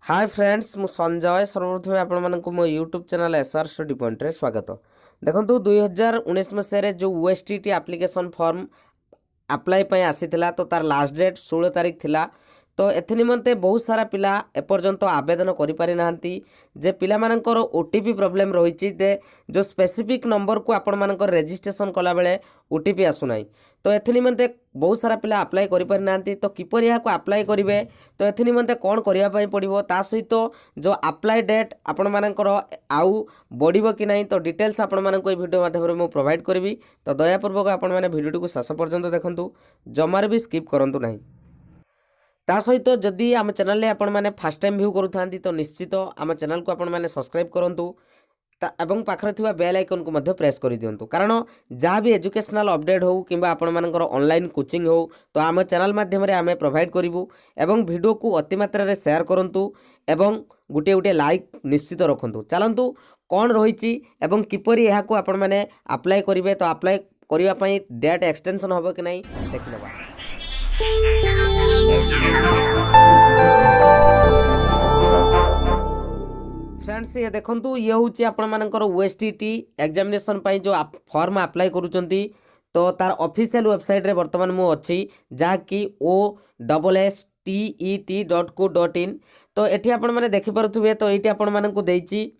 Hi friends मु संजय सर्वप्रथम आपण मो यूट्यूब चैनल SRSTUDYPOINT रे स्वागत। देखो 2019 मसीह जो OSTT एप्लिकेशन फॉर्म अप्लाई पे आसीथिला तो तार लास्ट डेट 16 तारीख थिला। तो एथि निमंते बहुत सारा पिला एपर्यंत आवेदन करि पारि नाहंती जे पिला मानकर ओटीपी प्रॉब्लम रही दे जो स्पेसिफिक नंबर को आपण मानकर रजिस्ट्रेशन कला बेले ओटीपी आसु नाही। तो एथि निमंते बहुत सारा पिला अप्लाई करि पारि नाहंती तो किपर या को अप्लाई करिवे तो एथि निमंते कोन करिया पई पड़िबो ता सहित जो अप्लाई डेट आपण मानकर आउ बढ़िबो कि नाही तो डिटेल्स आपण मानक ए वीडियो माध्यम रे मु प्रोवाइड करबी। तो दयापूर्वक आपण माने वीडियो को शेष पर्यंत देखंतु, जमार भी स्किप करंतु नाही। ता सहित जदि आम चैनल में आपण मैंने फास्ट टाइम व्यू करूँ तो निश्चित आम चैनल को आपण मैंने सब्सक्राइब करूँ एवं पाखरे थिबा बेल आइकन को मध्य प्रेस कर दिंतु, कारण जहाँ भी एजुकेशनल अपडेट हो कि आपण मानकर ऑनलाइन कोचिंग हो तो आम चैनल माध्यम रे आमे प्रोवाइड करूँ। एवं वीडियो को अति मात्रा रे शेयर करूँ एवं गोटे गोटे लाइक निश्चित रखुँ। चलतु कौन रही एवं किपरि यह को आपण मैंने अप्लाई करेंगे तो अप्लाई करने डेट एक्सटेंशन हम कि नहीं देखिए। फ्रेंड्स ये देखंतु ये होची आपण मानकर OSTT एग्जामिनेशन पई जो फॉर्म अप्लाई करूचंती तो तार ऑफिशियल वेबसाइट रे वर्तमान मु अछि जहा कि OSSTET.co.in। तो एठी आपण माने देखि परथुबे तो एठी आपण मानकु देइची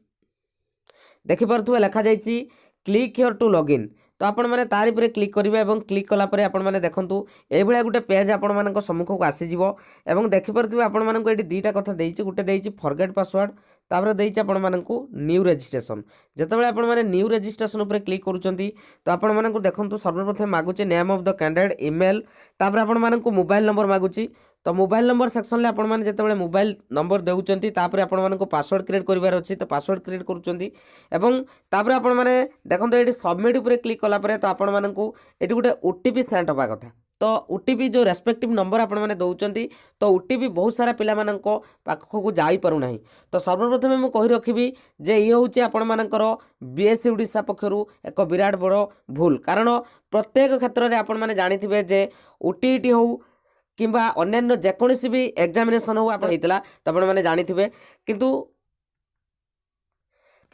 देखि परथुबे लिखा जाइची क्लिक हियर टू लॉगिन। तो आपण मैंने तार पर क्लिक करेंगे और क्लिक कलापर आपण मैंने देखूँ ये गोटे पेज आपण मान सम्मुख को आसीज और देखिपे आपण मानक ये दुईटा कथा देती गोटे देती फॉरगेट पासवर्ड तापर देती आपण मानक न्यू रजिस्ट्रेशन। जितेबाला आपण मैंने न्यू रजिस्ट्रेशन उपर क्लिक करूँ तो आपण मानक देखूँ सर्वप्रथम मागुचे name of the candidate email तापर आपण मानक मोबाइल नंबर मागुची। तो मोबाइल नंबर सेक्शन में आपण मैंने जितेबाला मोबाइल नंबर देउचंती तापर आपण मानक पासवर्ड क्रिएट करिवार अछि तो पासवर्ड क्रिएट करूचंती एवं तापर आपण माने देखंतो एठी सबमिट उपर क्लिक कला परे तो आपण मानक एठी गोटे ओटीपी सेंड होबा कथा। तो ओटीपी जो रेस्पेक्टिव नंबर आपण मैंने दौरान तो ओटीपी बहुत सारा पिला मानक पाखक जाई पारु नाही। तो सर्वप्रथम मु कहि रखिबी जे ये होचे आपण मानकर बीएससी ओडिशा पक्षरु एक विराट बड़ भूल, कारण प्रत्येक क्षेत्र में आपण माने जानिथिबे जे ओटीटी हो किंबा अन्य जेकोसी भी एग्जामिनेशन हो आप होता तो आपण मैंने जानिथिबे किंतु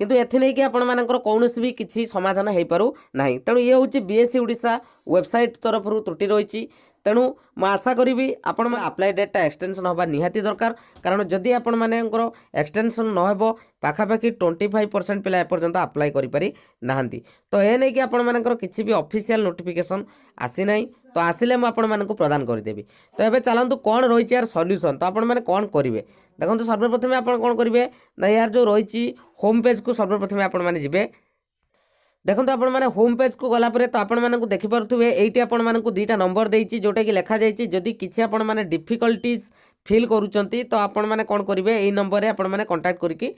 एथि नहीं कि आपण मानकर कौनसी भी किसी समाधान हो पारु नाही। तेणु ये होची बीएससी ओडिशा वेबसाइट तरफ त्रुटि रही। तेणु मु आशा करी आपण अप्लाई डेटा एक्सटेंशन होगा निहाती दरकार, कारण जदि आपण मानकर एक्सटेंशन नहब पाखापाखि 25% पिला एपर्यंत अप्लाई करि नाहंती। तो ये नहीं कि आपण मानकर किसी भी ऑफिशियल नोटिफिकेशन आसी नाही तो आसिले मु आपण मानक प्रदान करदेवी। तो एबे चलंतु कौन रही यार सॉल्यूशन तो आपण माने कौन करेंगे देखो। सर्वप्रथम आपण कौन करेंगे ना यार जो रही होम पेज को सर्वप्रथम आपण माने जिबे। देखो आपण माने होम पेज को गला परे तो आपण मानक देखि परथुबे एइटी आपण मानक दुईटा नंबर देइची जोटा कि लिखा जाइची जदि किछि आपण माने डिफिकल्टीज फील करूचंती तो आपण माने कोन करिवे एई नंबर रे आपण माने कांटेक्ट करिकि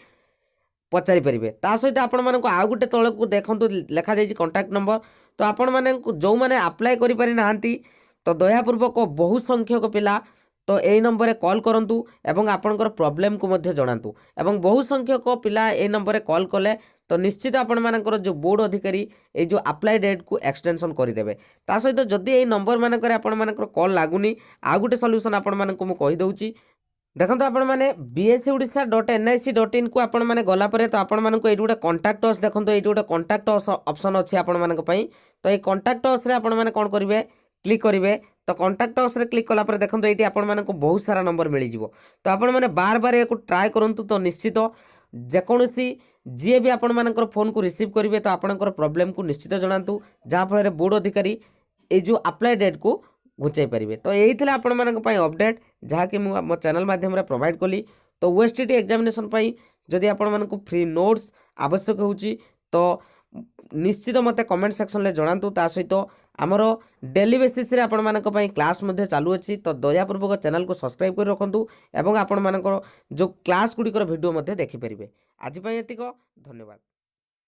पचारि परिबे। ता सहित आपण मानक आ गुटे तळ को देखंतु लिखा जाइची कांटेक्ट नंबर। तो आपण माने जो माने अप्लाई करि पारि नाहंती तो दयापूर्वक बहुत संख्यक पिला तो यही नंबर रे कॉल करंतु एवं आपनकर प्रॉब्लम को मध्य जणांतु एवं बहुत संख्यक पिला ए नंबर रे कॉल कले तो निश्चित आपण मानकर जो बोर्ड अधिकारी ए जो अप्लाई डेट को एक्सटेंशन करदेवे। ता सहित जदि ए नंबर मानकर आपण मानकर कॉल लागुनी आ गुटे सॉल्यूशन आपण मानक मु कहि दउची। देखो आपण माने bscodisha.nic.in को आपण माने गला परे तो आपण मानक एठी गोटे कांटेक्ट अस देखंतो एठी गोटे कांटेक्ट अस ऑप्शन अछि आपण मानक पई। तो ए कांटेक्ट अस रे आपण माने कोन करिवे क्लिक करिवे तो कांटेक्ट अस रे क्लिक कला पर देखंतो एठी आपण मानक बहुत सारा नंबर मिल जिवो। तो आपण माने बार बार एको ट्राई करंतु तो निश्चित जेकोसी जी भी आपण मानकर फोन को रिसीव करेंगे तो आपणकर प्रॉब्लम को निश्चित जनातु जहाँ फल बोर्ड अधिकारी ये जो अप्लाई डेट को घुंचाई पारे। तो यही थी आपण मानक अपडेट जहाँकि मो चैनल माध्यम प्रोवाइड कली। तो OSTT एग्जामिनेशन जदि आपण मानक फ्री नोट्स आवश्यक होची तो निश्चित मते कमेंट सेक्शन में जनातु। ता सहित आमर डेली बेसिस रे आपण मानक क्लास मध्य चालू अछि तो दयापूर्वक चैनल को सब्सक्राइब कर रखंतु एवं आपण मानकर जो क्लास गुड़िकर वीडियो मध्य देखि परिबे। आज पय एतिक धन्यवाद।